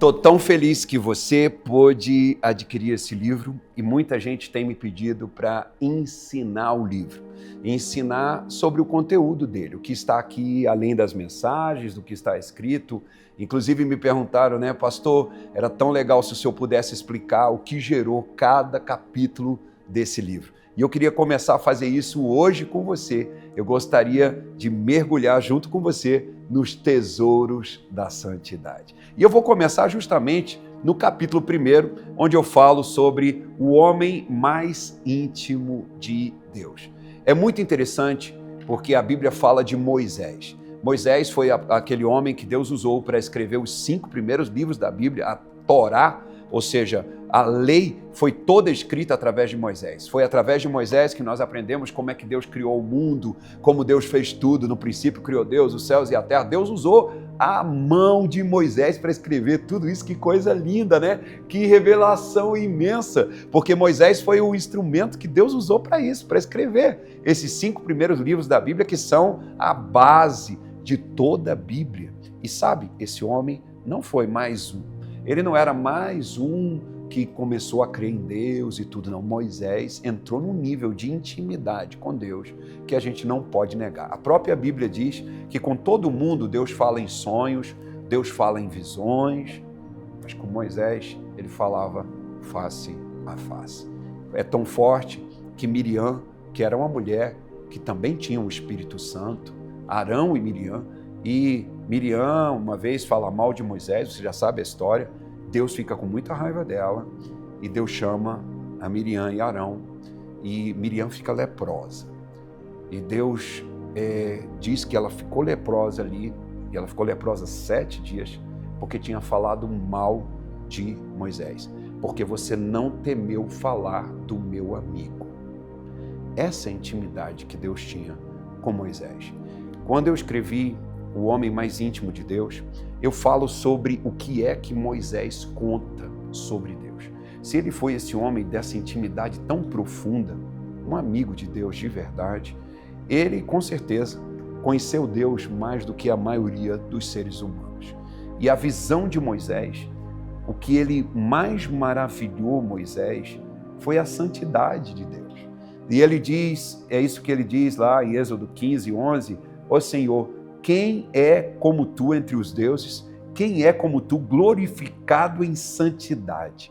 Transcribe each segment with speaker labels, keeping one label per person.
Speaker 1: Estou tão feliz que você pôde adquirir esse livro e muita gente tem me pedido para ensinar o livro, ensinar sobre o conteúdo dele, o que está aqui além das mensagens, do que está escrito. Inclusive me perguntaram, né, pastor, era tão legal se o senhor pudesse explicar o que gerou cada capítulo desse livro. E eu queria começar a fazer isso hoje com você. Eu gostaria de mergulhar junto com você nos tesouros da santidade. E eu vou começar justamente no capítulo 1, onde eu falo sobre o homem mais íntimo de Deus. É muito interessante porque a Bíblia fala de Moisés. Moisés foi aquele homem que Deus usou para escrever os 5 primeiros livros da Bíblia, a Torá, ou seja, a lei foi toda escrita através de Moisés. Foi através de Moisés que nós aprendemos como é que Deus criou o mundo, como Deus fez tudo. No princípio criou Deus os céus e a terra. Deus usou a mão de Moisés para escrever tudo isso. Que coisa linda, né? Que revelação imensa, porque Moisés foi o instrumento que Deus usou para isso, para escrever esses 5 primeiros livros da Bíblia, que são a base de toda a Bíblia. E sabe, esse homem não foi mais um. Ele não era mais um que começou a crer em Deus e tudo, não. Moisés entrou num nível de intimidade com Deus que a gente não pode negar. A própria Bíblia diz que com todo mundo Deus fala em sonhos, Deus fala em visões, mas com Moisés ele falava face a face. É tão forte que Miriam, que era uma mulher que também tinha o Espírito Santo, Arão e Miriam uma vez fala mal de Moisés, você já sabe a história. Deus fica com muita raiva dela e Deus chama a Miriam e Arão e Miriam fica leprosa. E Deus diz que ela ficou leprosa ali, e ela ficou leprosa 7 dias, porque tinha falado mal de Moisés. Porque você não temeu falar do meu amigo. Essa é a intimidade que Deus tinha com Moisés. Quando eu escrevi O Homem Mais Íntimo de Deus, eu falo sobre o que é que Moisés conta sobre Deus. Se ele foi esse homem dessa intimidade tão profunda, um amigo de Deus de verdade, ele com certeza conheceu Deus mais do que a maioria dos seres humanos. E a visão de Moisés, o que ele mais maravilhou Moisés, foi a santidade de Deus. E ele diz, é isso que ele diz lá em Êxodo 15, 11, ó Senhor, quem é como tu entre os deuses? Quem é como tu glorificado em santidade?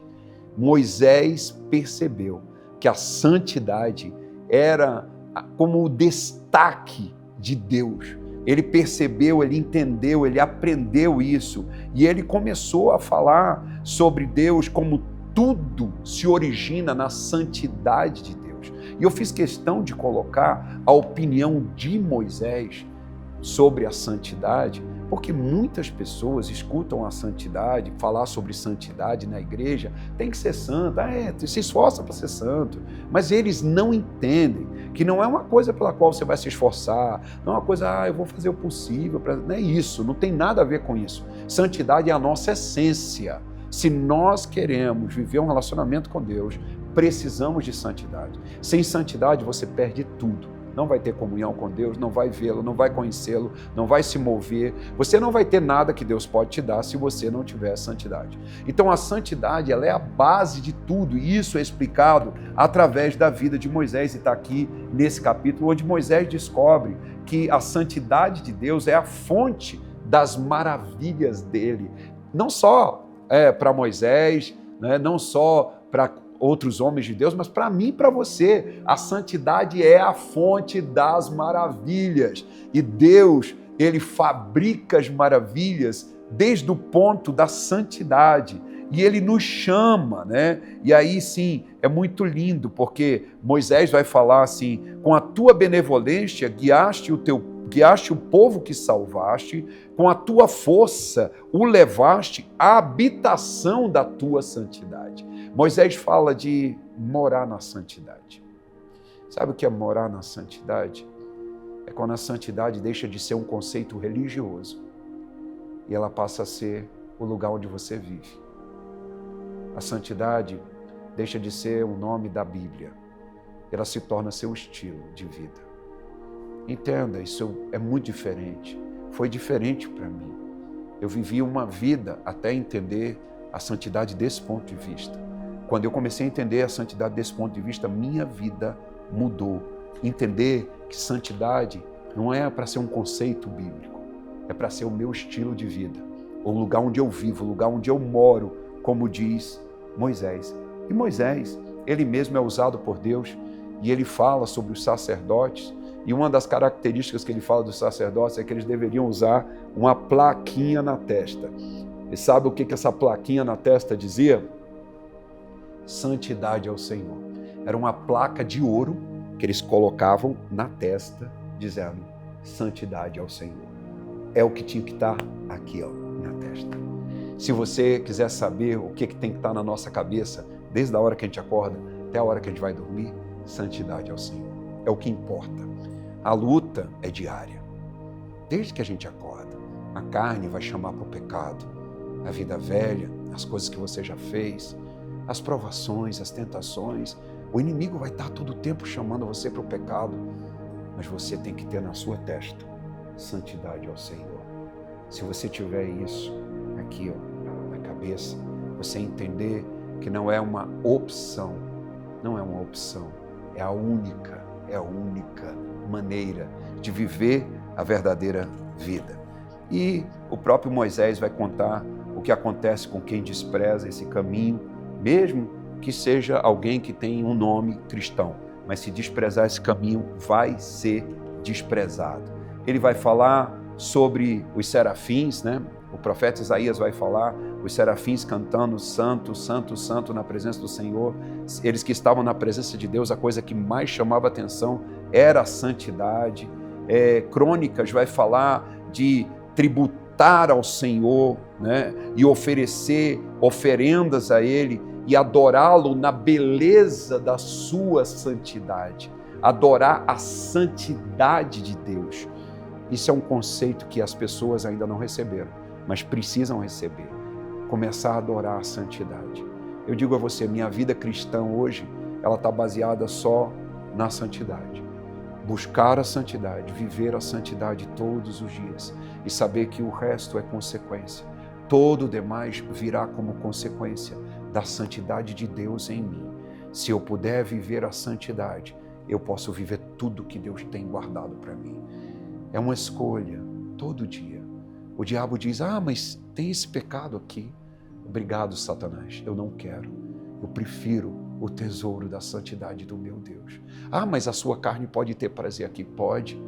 Speaker 1: Moisés percebeu que a santidade era como o destaque de Deus. Ele percebeu, ele entendeu, ele aprendeu isso. E ele começou a falar sobre Deus como tudo se origina na santidade de Deus. E eu fiz questão de colocar a opinião de Moisés sobre a santidade, porque muitas pessoas escutam a santidade, falar sobre santidade na igreja, tem que ser santo, se esforça para ser santo, mas eles não entendem que não é uma coisa pela qual você vai se esforçar, não é uma coisa, eu vou fazer o possível, não é isso, não tem nada a ver com isso. Santidade é a nossa essência. Se nós queremos viver um relacionamento com Deus, precisamos de santidade. Sem santidade você perde tudo. Não vai ter comunhão com Deus, não vai vê-lo, não vai conhecê-lo, não vai se mover. Você não vai ter nada que Deus pode te dar se você não tiver santidade. Então a santidade, ela é a base de tudo, e isso é explicado através da vida de Moisés, e está aqui nesse capítulo, onde Moisés descobre que a santidade de Deus é a fonte das maravilhas dele. Não só para Moisés, né, não só para outros homens de Deus, mas para mim e para você, a santidade é a fonte das maravilhas. E Deus, ele fabrica as maravilhas desde o ponto da santidade. E ele nos chama, né? E aí sim, é muito lindo, porque Moisés vai falar assim, com a tua benevolência guiaste o povo que salvaste, com a tua força o levaste à habitação da tua santidade. Moisés fala de morar na santidade. Sabe o que é morar na santidade? É quando a santidade deixa de ser um conceito religioso e ela passa a ser o lugar onde você vive. A santidade deixa de ser o nome da Bíblia. Ela se torna seu estilo de vida. Entenda, isso é muito diferente. Foi diferente para mim. Eu vivi uma vida até entender a santidade desse ponto de vista. Quando eu comecei a entender a santidade desse ponto de vista, minha vida mudou. Entender que santidade não é para ser um conceito bíblico, é para ser o meu estilo de vida, o lugar onde eu vivo, o lugar onde eu moro, como diz Moisés. E Moisés, ele mesmo é usado por Deus e ele fala sobre os sacerdotes. E uma das características que ele fala dos sacerdotes é que eles deveriam usar uma plaquinha na testa. E sabe o que essa plaquinha na testa dizia? Santidade ao Senhor. Era uma placa de ouro que eles colocavam na testa, dizendo santidade ao Senhor. É o que tinha que estar aqui, ó, na testa. Se você quiser saber o que tem que estar na nossa cabeça, desde a hora que a gente acorda até a hora que a gente vai dormir, santidade ao Senhor. É o que importa. A luta é diária. Desde que a gente acorda, a carne vai chamar para o pecado, a vida velha, as coisas que você já fez, as provações, as tentações. O inimigo vai estar todo o tempo chamando você para o pecado, mas você tem que ter na sua testa santidade ao Senhor. Se você tiver isso aqui, ó, na cabeça, você entender que não é uma opção, não é uma opção, é a única maneira de viver a verdadeira vida. E o próprio Moisés vai contar o que acontece com quem despreza esse caminho, mesmo que seja alguém que tem um nome cristão, mas se desprezar esse caminho, vai ser desprezado. Ele vai falar sobre os serafins, né? O profeta Isaías vai falar, os serafins cantando santo, santo, santo na presença do Senhor. Eles que estavam na presença de Deus, a coisa que mais chamava atenção era a santidade. Crônicas vai falar de tributar ao Senhor, né? E oferecer oferendas a Ele e adorá-lo na beleza da sua santidade. Adorar a santidade de Deus. Isso é um conceito que as pessoas ainda não receberam, mas precisam receber. Começar a adorar a santidade. Eu digo a você, minha vida cristã hoje, ela está baseada só na santidade. Buscar a santidade, viver a santidade todos os dias e saber que o resto é consequência. Todo o demais virá como consequência da santidade de Deus em mim. Se eu puder viver a santidade, eu posso viver tudo que Deus tem guardado para mim. É uma escolha, todo dia. O diabo diz, mas tem esse pecado aqui. Obrigado, Satanás, eu não quero. Eu prefiro o tesouro da santidade do meu Deus. Mas a sua carne pode ter prazer aqui. Pode,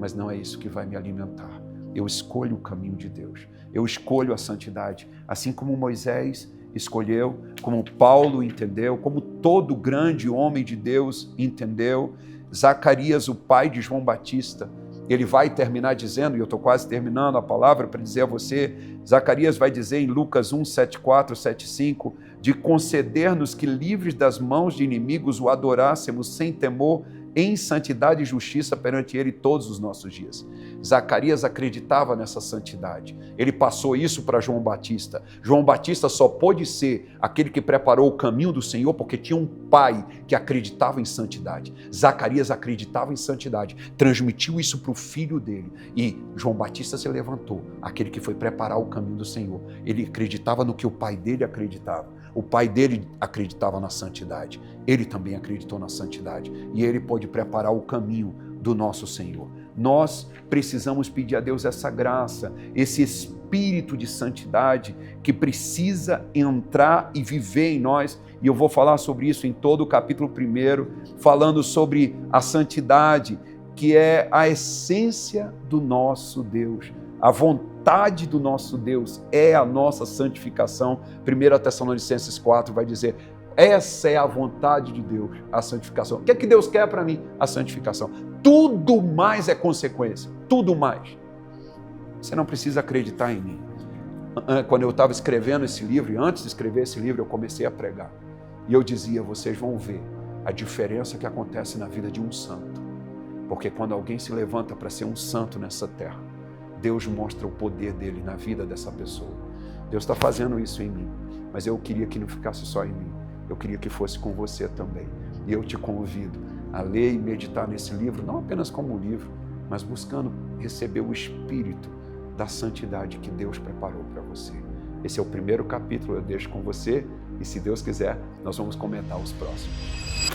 Speaker 1: mas não é isso que vai me alimentar. Eu escolho o caminho de Deus. Eu escolho a santidade. Assim como Moisés escolheu, como Paulo entendeu, como todo grande homem de Deus entendeu. Zacarias, o pai de João Batista, ele vai terminar dizendo, e eu estou quase terminando a palavra para dizer a você, Zacarias vai dizer em Lucas 1, 7,4, 7,5, de conceder-nos que livres das mãos de inimigos o adorássemos sem temor, em santidade e justiça perante Ele todos os nossos dias. Zacarias acreditava nessa santidade. Ele passou isso para João Batista. João Batista só pôde ser aquele que preparou o caminho do Senhor porque tinha um pai que acreditava em santidade. Zacarias acreditava em santidade, transmitiu isso para o filho dele. E João Batista se levantou, aquele que foi preparar o caminho do Senhor. Ele acreditava no que o pai dele acreditava. O pai dele acreditava na santidade. Ele também acreditou na santidade. E ele pôde preparar o caminho do nosso Senhor. Nós precisamos pedir a Deus essa graça, esse espírito de santidade que precisa entrar e viver em nós. E eu vou falar sobre isso em todo o capítulo 1, falando sobre a santidade, que é a essência do nosso Deus. A vontade do nosso Deus é a nossa santificação. 1 Tessalonicenses 4 vai dizer, essa é a vontade de Deus, a santificação. O que é que Deus quer para mim? A santificação. Tudo mais é consequência, tudo mais. Você não precisa acreditar em mim. Quando eu estava escrevendo esse livro, e antes de escrever esse livro, eu comecei a pregar. E eu dizia, vocês vão ver a diferença que acontece na vida de um santo. Porque quando alguém se levanta para ser um santo nessa terra, Deus mostra o poder dele na vida dessa pessoa. Deus está fazendo isso em mim, mas eu queria que não ficasse só em mim. Eu queria que fosse com você também. E eu te convido a ler e meditar nesse livro, não apenas como um livro, mas buscando receber o Espírito da santidade que Deus preparou para você. Esse é o primeiro capítulo, eu deixo com você, e se Deus quiser, nós vamos comentar os próximos.